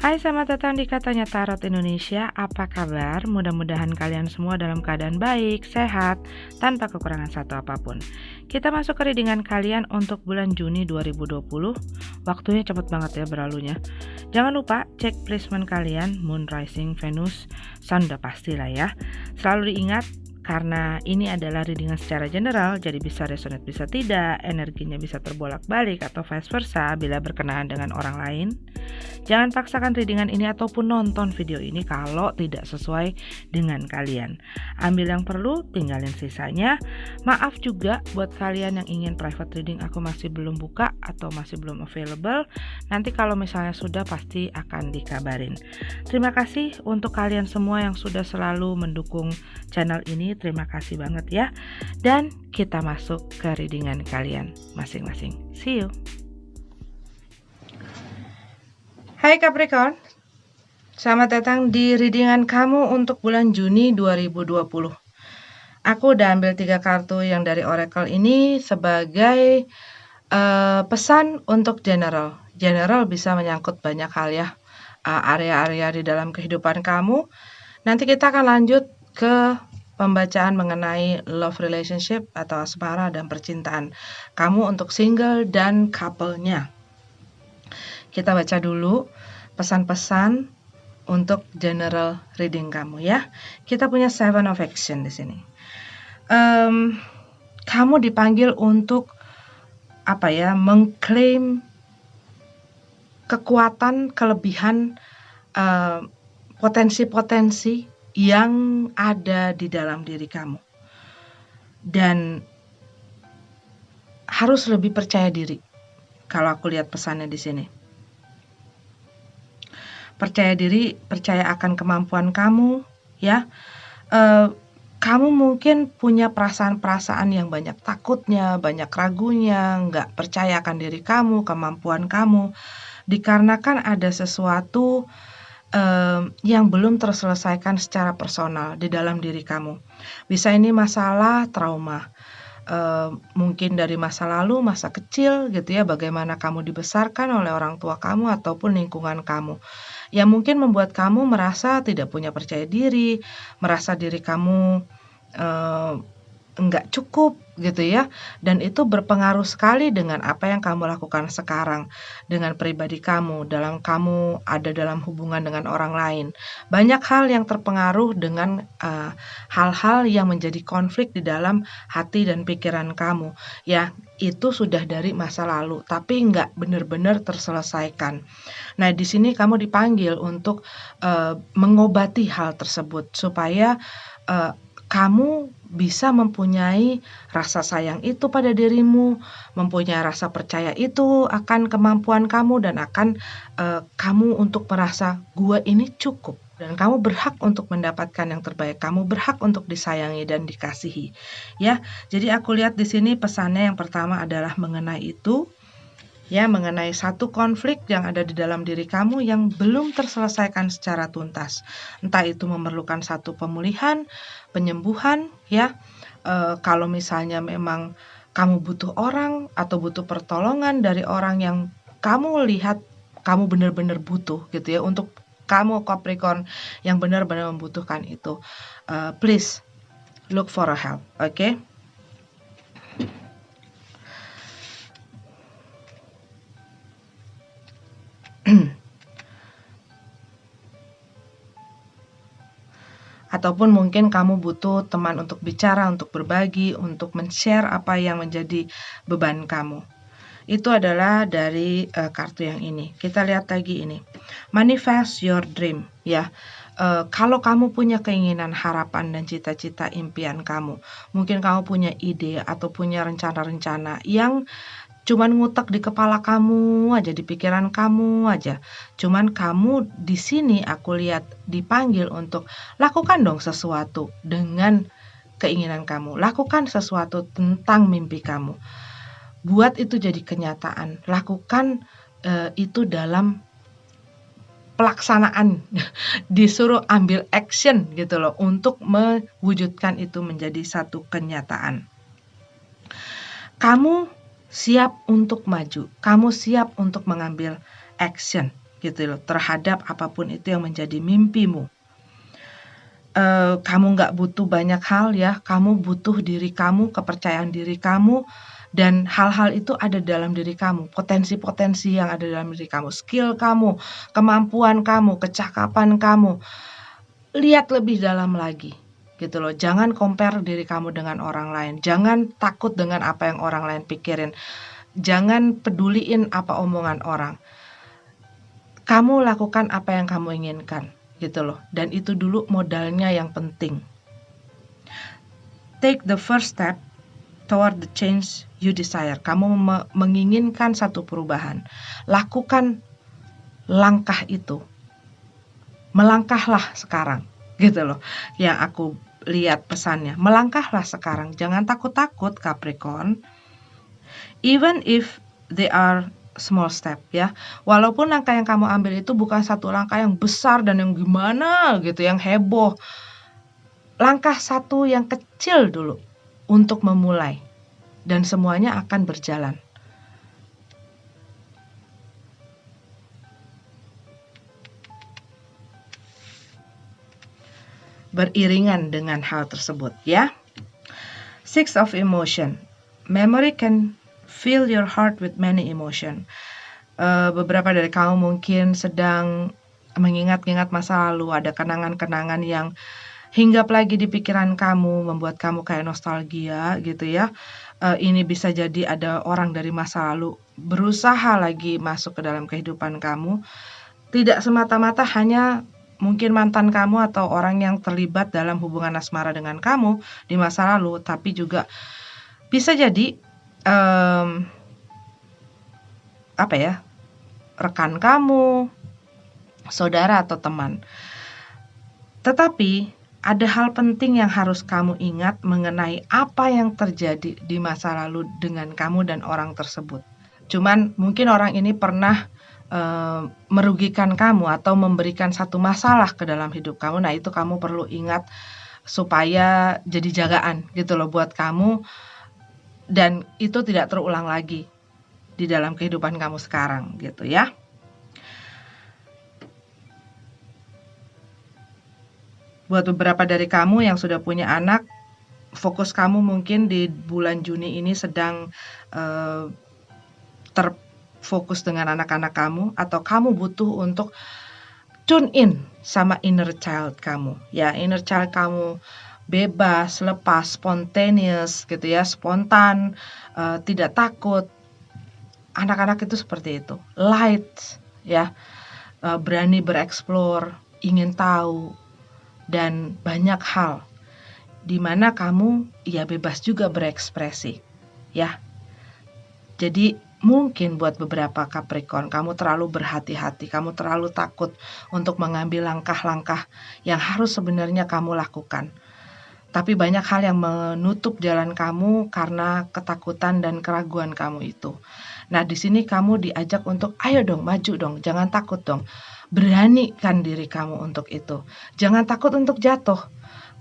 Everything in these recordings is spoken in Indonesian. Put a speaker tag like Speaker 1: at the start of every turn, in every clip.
Speaker 1: Hai, selamat datang di Katanya Tarot Indonesia. Apa kabar? Mudah-mudahan kalian semua dalam keadaan baik, sehat, tanpa kekurangan satu apapun. Kita masuk ke readingan kalian untuk bulan Juni 2020. Waktunya cepet banget ya berlalunya. Jangan lupa cek placement kalian, Moon, Rising, Venus, Sun udah pasti lah ya. Selalu diingat, karena ini adalah readingan secara general, jadi bisa resonate bisa tidak, energinya bisa terbolak-balik atau vice versa bila berkenaan dengan orang lain. Jangan paksakan readingan ini ataupun nonton video ini kalau tidak sesuai dengan kalian. Ambil yang perlu, tinggalin sisanya. Maaf juga buat kalian yang ingin private reading aku masih belum buka atau masih belum available. Nanti kalau misalnya sudah pasti akan dikabarin. Terima kasih untuk kalian semua yang sudah selalu mendukung channel ini. Terima kasih banget ya. Dan kita masuk ke readingan kalian masing-masing. See you. Hai Capricorn, selamat datang di readingan kamu untuk bulan Juni 2020. Aku udah ambil 3 kartu yang dari Oracle ini sebagai pesan untuk general. General bisa menyangkut banyak hal ya, area-area di dalam kehidupan kamu. Nanti kita akan lanjut ke pembacaan mengenai love relationship atau asmara dan percintaan kamu untuk single dan couple-nya. Kita baca dulu pesan-pesan untuk general reading kamu ya. Kita punya 7 of Action di sini. Kamu dipanggil untuk mengklaim kekuatan, kelebihan, potensi-potensi yang ada di dalam diri kamu. Dan harus lebih percaya diri. Kalau aku lihat pesannya di sini. Percaya diri, percaya akan kemampuan kamu, ya. Kamu mungkin punya perasaan-perasaan yang banyak takutnya, banyak ragunya, nggak percaya akan diri kamu, kemampuan kamu, dikarenakan ada sesuatu yang belum terselesaikan secara personal di dalam diri kamu. Bisa ini masalah trauma. Mungkin dari masa lalu, masa kecil gitu ya, bagaimana kamu dibesarkan oleh orang tua kamu ataupun lingkungan kamu. Yang mungkin membuat kamu merasa tidak punya percaya diri, merasa diri kamu enggak cukup gitu ya, dan itu berpengaruh sekali dengan apa yang kamu lakukan sekarang, dengan pribadi kamu, dalam kamu ada dalam hubungan dengan orang lain. Banyak hal yang terpengaruh dengan hal-hal yang menjadi konflik di dalam hati dan pikiran kamu. Ya, itu sudah dari masa lalu, tapi nggak benar-benar terselesaikan. Nah, di sini kamu dipanggil untuk mengobati hal tersebut supaya kamu bisa mempunyai rasa sayang itu pada dirimu, mempunyai rasa percaya itu akan kemampuan kamu dan akan kamu untuk merasa gua ini cukup dan kamu berhak untuk mendapatkan yang terbaik, kamu berhak untuk disayangi dan dikasihi. Ya, jadi aku lihat di sini pesannya yang pertama adalah mengenai itu. Ya, mengenai satu konflik yang ada di dalam diri kamu yang belum terselesaikan secara tuntas. Entah itu memerlukan satu pemulihan, penyembuhan, ya. Kalau misalnya memang kamu butuh orang atau butuh pertolongan dari orang yang kamu lihat kamu benar-benar butuh gitu ya, untuk kamu Capricorn yang benar-benar membutuhkan itu. Please look for a help, okay? Ataupun mungkin kamu butuh teman untuk bicara, untuk berbagi, untuk men-share apa yang menjadi beban kamu. Itu adalah dari kartu yang ini. Kita lihat lagi ini. Manifest your dream, ya. Kalau kamu punya keinginan, harapan, dan cita-cita impian kamu, mungkin kamu punya ide atau punya rencana-rencana yang cuman ngutak di kepala kamu aja, di pikiran kamu aja. Cuman kamu di sini aku lihat dipanggil untuk lakukan dong sesuatu dengan keinginan kamu. Lakukan sesuatu tentang mimpi kamu. Buat itu jadi kenyataan. Lakukan itu dalam pelaksanaan. Disuruh ambil action gitu loh untuk mewujudkan itu menjadi satu kenyataan. Kamu siap untuk maju, kamu siap untuk mengambil action, gitu loh, terhadap apapun itu yang menjadi mimpimu. Kamu nggak butuh banyak hal ya, kamu butuh diri kamu, kepercayaan diri kamu, dan hal-hal itu ada dalam diri kamu, potensi-potensi yang ada dalam diri kamu, skill kamu, kemampuan kamu, kecakapan kamu. Lihat lebih dalam lagi, gitu loh. Jangan compare diri kamu dengan orang lain, jangan takut dengan apa yang orang lain pikirin, jangan peduliin apa omongan orang. Kamu lakukan apa yang kamu inginkan, gitu loh. Dan itu dulu modalnya yang penting. Take the first step toward the change you desire. Kamu menginginkan satu perubahan. Lakukan langkah itu. Melangkahlah sekarang, gitu loh. Yang aku lihat pesannya. Melangkahlah sekarang. Jangan takut-takut, Capricorn. Even if they are small step ya. Walaupun langkah yang kamu ambil itu bukan satu langkah yang besar dan yang gimana gitu, yang heboh. Langkah satu yang kecil dulu untuk memulai. Dan semuanya akan berjalan. Beriringan dengan hal tersebut ya. Six of emotion. Memory can fill your heart with many emotion. Beberapa dari kamu mungkin sedang mengingat-ingat masa lalu, ada kenangan-kenangan yang hinggap lagi di pikiran kamu, membuat kamu kayak nostalgia gitu ya. Ini bisa jadi ada orang dari masa lalu berusaha lagi masuk ke dalam kehidupan kamu. Tidak semata-mata hanya mungkin mantan kamu atau orang yang terlibat dalam hubungan asmara dengan kamu di masa lalu, tapi juga bisa jadi rekan kamu, saudara atau teman. Tetapi ada hal penting yang harus kamu ingat mengenai apa yang terjadi di masa lalu dengan kamu dan orang tersebut. Cuman mungkin orang ini pernah merugikan kamu atau memberikan satu masalah ke dalam hidup kamu. Nah, itu kamu perlu ingat supaya jadi jagaan gitu loh buat kamu, dan itu tidak terulang lagi di dalam kehidupan kamu sekarang gitu ya. Buat beberapa dari kamu yang sudah punya anak, fokus kamu mungkin di bulan Juni ini sedang terfokus dengan anak-anak kamu, atau kamu butuh untuk tune in sama inner child kamu. Ya, inner child kamu bebas, lepas, spontaneous gitu ya, spontan, tidak takut. Anak-anak itu seperti itu, light ya, berani bereksplor, ingin tahu, dan banyak hal di mana kamu ya bebas juga berekspresi ya. Jadi mungkin buat beberapa Capricorn, kamu terlalu berhati-hati, kamu terlalu takut untuk mengambil langkah-langkah yang harus sebenarnya kamu lakukan. Tapi banyak hal yang menutup jalan kamu karena ketakutan dan keraguan kamu itu. Nah, di sini kamu diajak untuk ayo dong, maju dong, jangan takut dong. Beranikan diri kamu untuk itu. Jangan takut untuk jatuh.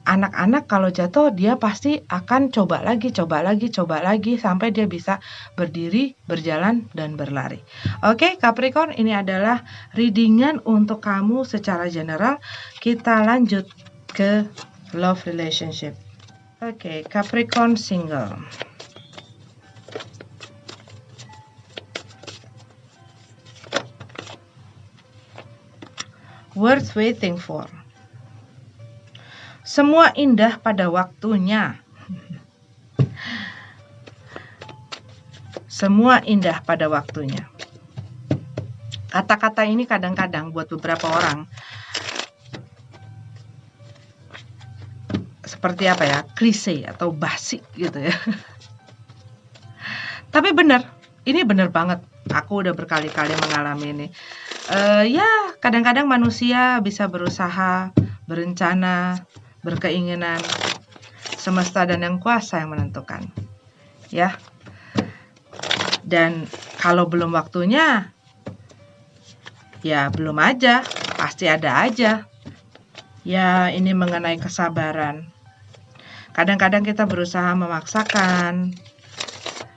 Speaker 1: Anak-anak kalau jatuh dia pasti akan coba lagi sampai dia bisa berdiri, berjalan, dan berlari. Oke, Capricorn, ini adalah readingan untuk kamu secara general. Kita lanjut ke love relationship. Oke, Capricorn single. Worth waiting for. Semua indah pada waktunya. Semua indah pada waktunya. Kata-kata ini kadang-kadang buat beberapa orang seperti apa ya, klise atau basi gitu ya. Tapi benar, ini benar banget. Aku udah berkali-kali mengalami ini. Ya, kadang-kadang manusia bisa berusaha, berencana, berkeinginan, semesta dan yang kuasa yang menentukan. Ya. Dan kalau belum waktunya, ya belum aja, pasti ada aja. Ya, ini mengenai kesabaran. Kadang-kadang kita berusaha memaksakan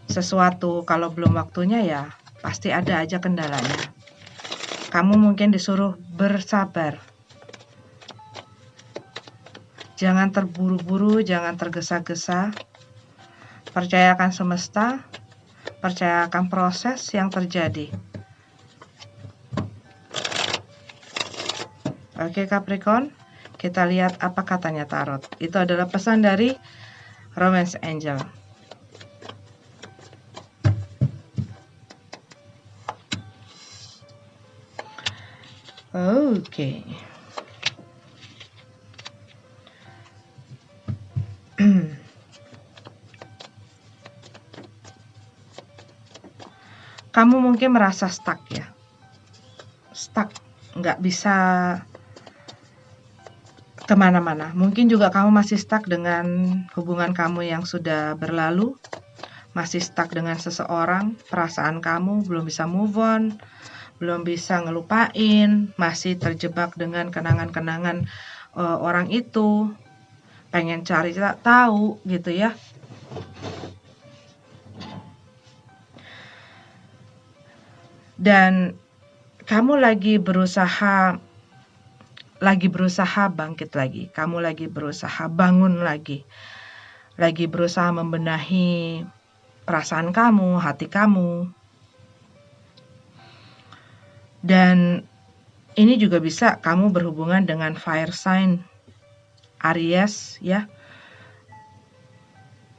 Speaker 1: sesuatu, kalau belum waktunya ya pasti ada aja kendalanya. Kamu mungkin disuruh bersabar. Jangan terburu-buru, jangan tergesa-gesa. Percayakan semesta, percayakan proses yang terjadi. Oke Capricorn, kita lihat apa katanya tarot. Itu adalah pesan dari Romance Angel. Oke. Kamu mungkin merasa stuck ya. Stuck, nggak bisa kemana-mana. Mungkin juga kamu masih stuck dengan hubungan kamu yang sudah berlalu, masih stuck dengan seseorang, perasaan kamu belum bisa move on, belum bisa ngelupain, masih terjebak dengan kenangan-kenangan orang itu, pengen cari tahu gitu ya. Dan kamu lagi berusaha bangkit lagi, kamu lagi berusaha bangun lagi berusaha membenahi perasaan kamu, hati kamu. Dan ini juga bisa kamu berhubungan dengan fire sign Aries ya.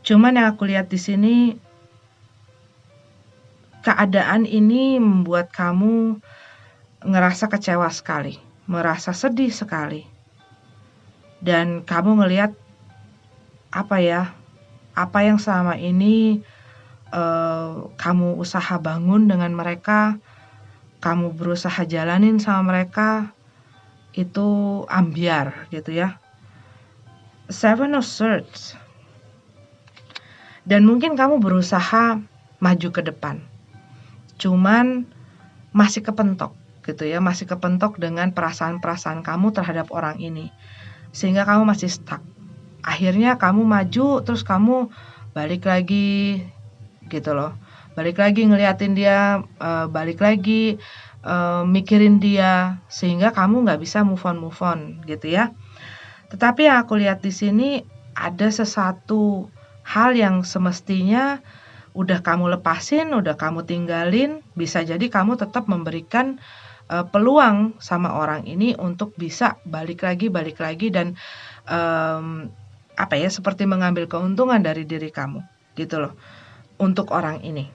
Speaker 1: Cuman yang aku lihat di sini, keadaan ini membuat kamu ngerasa kecewa sekali, merasa sedih sekali. Dan kamu ngelihat apa yang selama ini kamu usaha bangun dengan mereka, kamu berusaha jalanin sama mereka, itu ambiar gitu ya. Seven of Swords. Dan mungkin kamu berusaha maju ke depan, cuman masih kepentok gitu ya, masih kepentok dengan perasaan-perasaan kamu terhadap orang ini, sehingga kamu masih stuck. Akhirnya kamu maju, terus kamu balik lagi gitu loh, balik lagi ngeliatin dia, balik lagi mikirin dia, sehingga kamu nggak bisa move on gitu ya. Tetapi yang aku lihat di sini ada sesuatu hal yang semestinya udah kamu lepasin, udah kamu tinggalin. Bisa jadi kamu tetap memberikan peluang sama orang ini untuk bisa balik lagi dan seperti mengambil keuntungan dari diri kamu gitu loh untuk orang ini.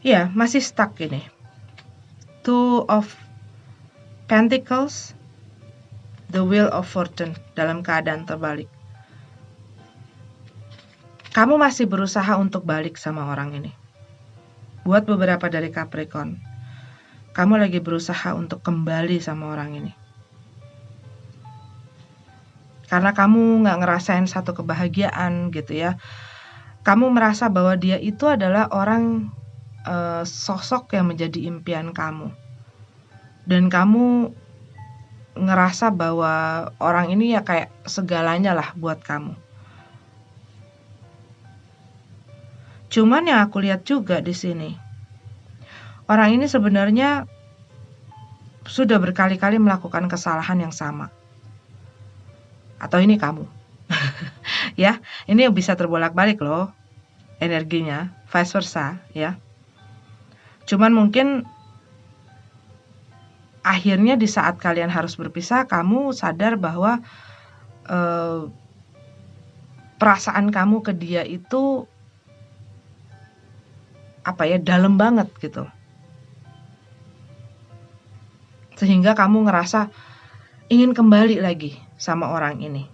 Speaker 1: Ya, masih stuck ini. Two of Pentacles, the Wheel of Fortune dalam keadaan terbalik. Kamu masih berusaha untuk balik sama orang ini. Buat beberapa dari Capricorn, kamu lagi berusaha untuk kembali sama orang ini. Karena kamu nggak ngerasain satu kebahagiaan gitu ya. Kamu merasa bahwa dia itu adalah orang sosok yang menjadi impian kamu. Dan kamu ngerasa bahwa orang ini ya kayak segalanya lah buat kamu. Cuman yang aku lihat juga di sini, orang ini sebenarnya sudah berkali-kali melakukan kesalahan yang sama. Atau ini kamu. Ya, ini bisa terbolak-balik loh energinya, vice versa ya. Cuman mungkin akhirnya di saat kalian harus berpisah, kamu sadar bahwa perasaan kamu ke dia itu dalam banget gitu. Sehingga kamu ngerasa ingin kembali lagi sama orang ini.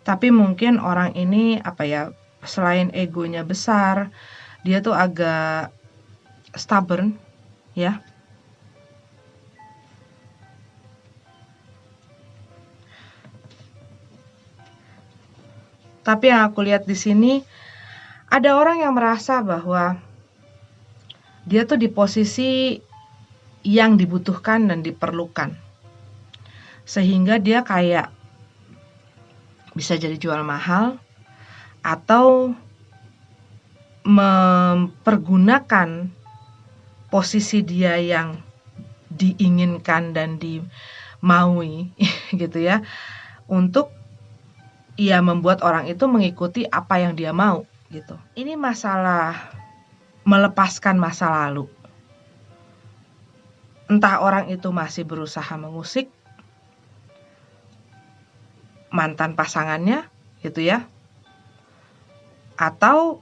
Speaker 1: Tapi mungkin orang ini selain egonya besar, dia tuh agak stubborn ya. Tapi yang aku lihat di sini, ada orang yang merasa bahwa dia tuh di posisi yang dibutuhkan dan diperlukan. Sehingga dia kayak bisa jadi jual mahal atau mempergunakan posisi dia yang diinginkan dan dimaui gitu ya, untuk membuat orang itu mengikuti apa yang dia mau gitu. Ini masalah melepaskan masa lalu. Entah orang itu masih berusaha mengusik mantan pasangannya gitu ya, atau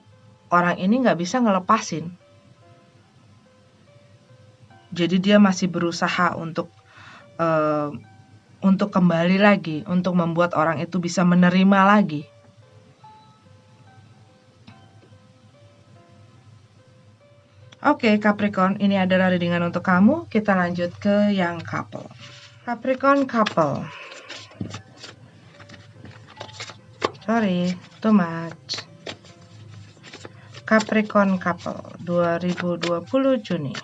Speaker 1: orang ini nggak bisa ngelepasin. Jadi dia masih berusaha untuk kembali lagi, untuk membuat orang itu bisa menerima lagi. Oke, Capricorn, ini adalah readingan untuk kamu. Kita lanjut ke yang couple. Capricorn couple. Sorry, too much. Capricorn couple 2020 Juni.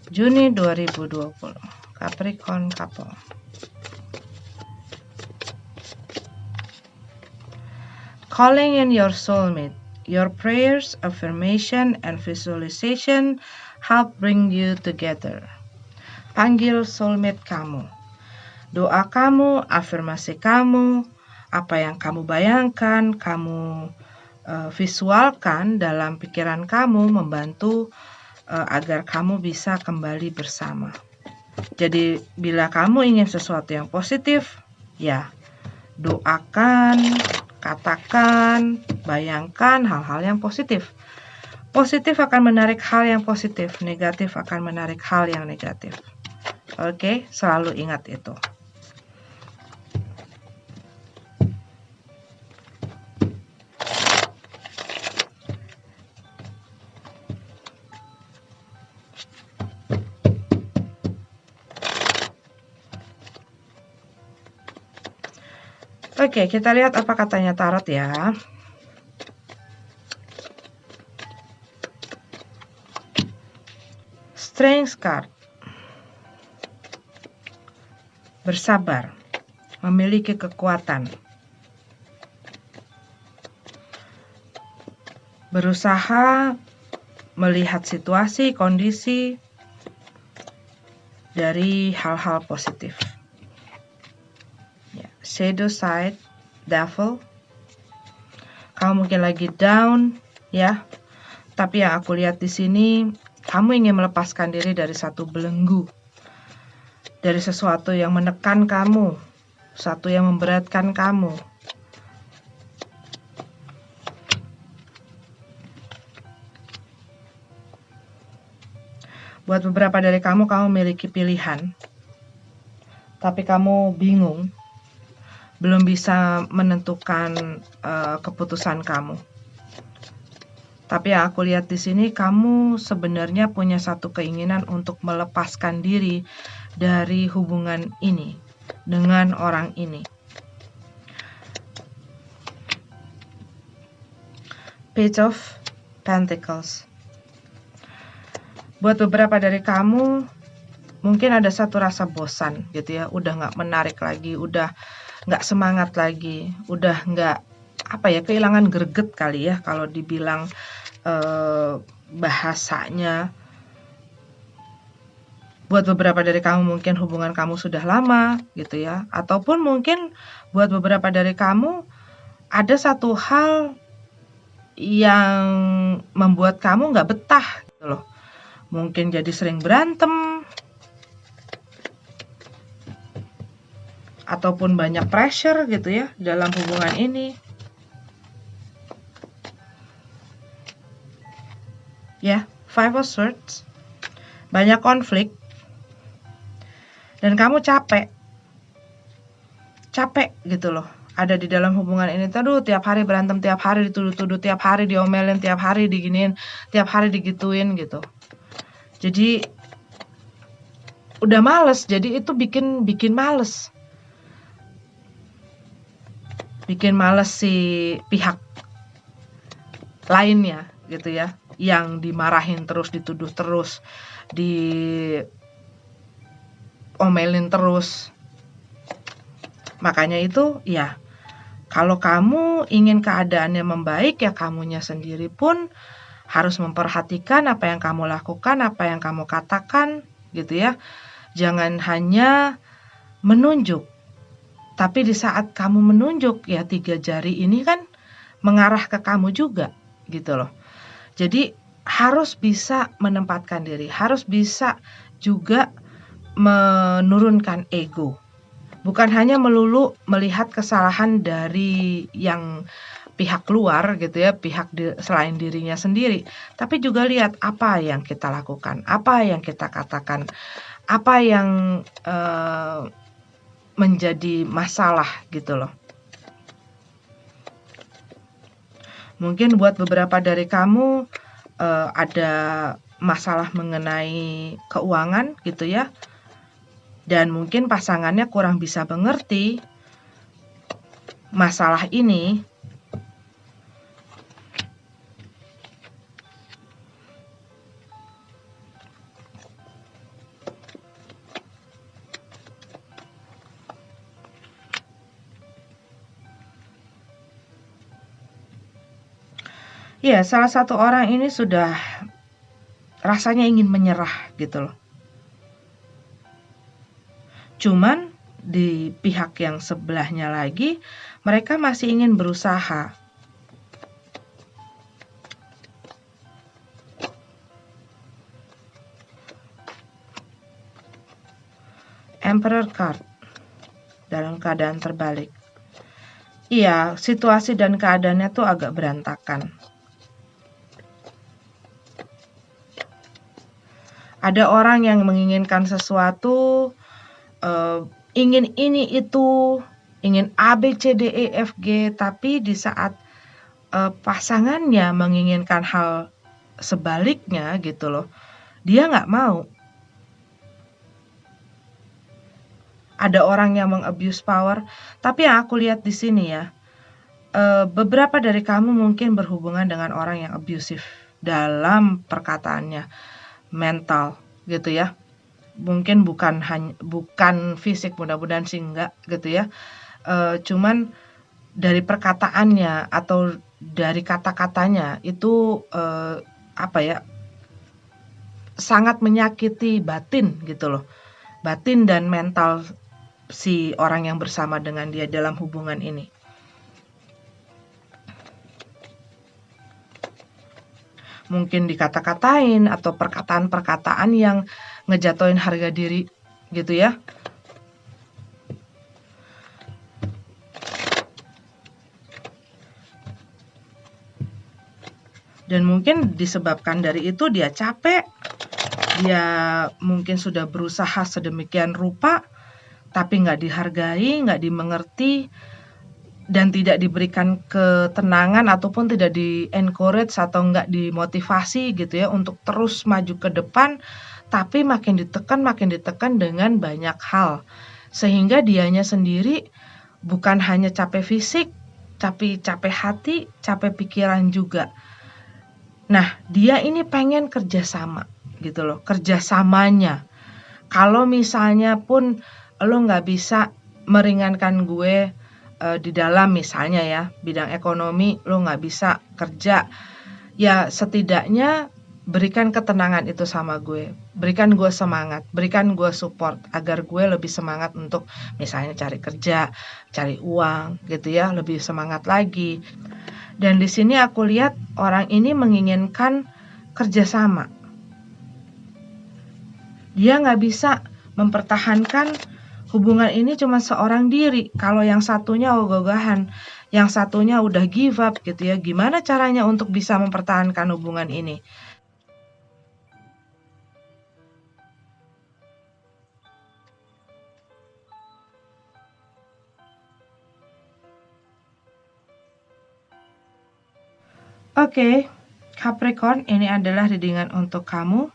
Speaker 1: Juni 2020. Capricorn couple. Calling in your soulmate. Your prayers, affirmation, and visualization help bring you together. Panggil soulmate kamu. Doa kamu, afirmasi kamu, apa yang kamu bayangkan, kamu visualkan dalam pikiran kamu membantu agar kamu bisa kembali bersama. Jadi bila kamu ingin sesuatu yang positif, ya doakan, katakan, bayangkan hal-hal yang positif. Positif akan menarik hal yang positif, negatif akan menarik hal yang negatif. Oke, selalu ingat itu. Oke, kita lihat apa katanya tarot ya. Strength card. Bersabar. Memiliki kekuatan. Berusaha melihat situasi, kondisi dari hal-hal positif. Shadow side, devil. Kamu mungkin lagi down, ya. Tapi yang aku lihat di sini, kamu ingin melepaskan diri dari satu belenggu, dari sesuatu yang menekan kamu, sesuatu yang memberatkan kamu. Buat beberapa dari kamu memiliki pilihan, tapi kamu bingung. Belum bisa menentukan keputusan kamu. Tapi yang aku lihat di sini, kamu sebenarnya punya satu keinginan untuk melepaskan diri dari hubungan ini dengan orang ini. Page of Pentacles. Buat beberapa dari kamu, mungkin ada satu rasa bosan gitu ya, udah nggak menarik lagi, udah nggak semangat lagi, udah nggak kehilangan greget kali ya kalau dibilang bahasanya. Buat beberapa dari kamu mungkin hubungan kamu sudah lama gitu ya, ataupun mungkin buat beberapa dari kamu ada satu hal yang membuat kamu nggak betah gitu loh. Mungkin jadi sering berantem, ataupun banyak pressure gitu ya dalam hubungan ini. Ya, Five of Swords. Banyak konflik. Dan kamu capek gitu loh. Ada di dalam hubungan ini, tiap hari berantem, tiap hari dituduh-tuduh, tiap hari diomelin, tiap hari diginiin, tiap hari digituin gitu. Jadi udah males, jadi itu bikin males. bikin males si pihak lainnya gitu ya, yang dimarahin terus, dituduh terus, diomelin terus. Makanya itu ya, kalau kamu ingin keadaannya membaik, ya kamunya sendiri pun harus memperhatikan apa yang kamu lakukan, apa yang kamu katakan gitu ya. Jangan hanya menunjuk, tapi di saat kamu menunjuk, ya 3 jari ini kan mengarah ke kamu juga gitu loh. Jadi harus bisa menempatkan diri, harus bisa juga menurunkan ego. Bukan hanya melulu melihat kesalahan dari yang pihak luar gitu ya, selain dirinya sendiri, tapi juga lihat apa yang kita lakukan, apa yang kita katakan, apa yang menjadi masalah gitu loh. Mungkin buat beberapa dari kamu ada masalah mengenai keuangan gitu ya, dan mungkin pasangannya kurang bisa mengerti masalah ini. Ya, salah satu orang ini sudah rasanya ingin menyerah gitu loh. Cuman di pihak yang sebelahnya lagi, mereka masih ingin berusaha. Emperor card dalam keadaan terbalik. Iya, situasi dan keadaannya tuh agak berantakan. Ada orang yang menginginkan sesuatu, ingin ini itu, ingin A, B, C, D, E, F, G, tapi di saat pasangannya menginginkan hal sebaliknya gitu loh, dia nggak mau. Ada orang yang mengabuse power, tapi yang aku lihat di sini ya, beberapa dari kamu mungkin berhubungan dengan orang yang abusive dalam perkataannya, mental gitu ya. Mungkin bukan fisik, mudah-mudahan sih enggak gitu ya. Cuman dari perkataannya atau dari kata-katanya itu apa ya, sangat menyakiti batin gitu loh. Batin dan mental si orang yang bersama dengan dia dalam hubungan ini. Mungkin dikata-katain atau perkataan-perkataan yang ngejatuhin harga diri gitu ya. Dan mungkin disebabkan dari itu dia capek, dia mungkin sudah berusaha sedemikian rupa, tapi nggak dihargai, nggak dimengerti, dan tidak diberikan ketenangan ataupun tidak di-encourage atau nggak dimotivasi gitu ya untuk terus maju ke depan, tapi makin ditekan dengan banyak hal. Sehingga dianya sendiri bukan hanya capek fisik, tapi capek hati, capek pikiran juga. Nah, dia ini pengen kerjasama gitu loh, kerjasamanya. Kalau misalnya pun lo nggak bisa meringankan gue di dalam misalnya ya, bidang ekonomi lo nggak bisa kerja, ya setidaknya berikan ketenangan itu sama gue, berikan gue semangat, berikan gue support agar gue lebih semangat untuk misalnya cari kerja, cari uang gitu ya, lebih semangat lagi. Dan di sini aku lihat orang ini menginginkan kerjasama. Dia nggak bisa mempertahankan hubungan ini cuma seorang diri. Kalau yang satunya ogah-ogahan, yang satunya udah give up gitu ya. Gimana caranya untuk bisa mempertahankan hubungan ini? Oke, Capricorn, ini adalah readingan untuk kamu.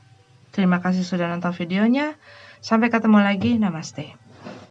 Speaker 1: Terima kasih sudah nonton videonya. Sampai ketemu lagi. Namaste.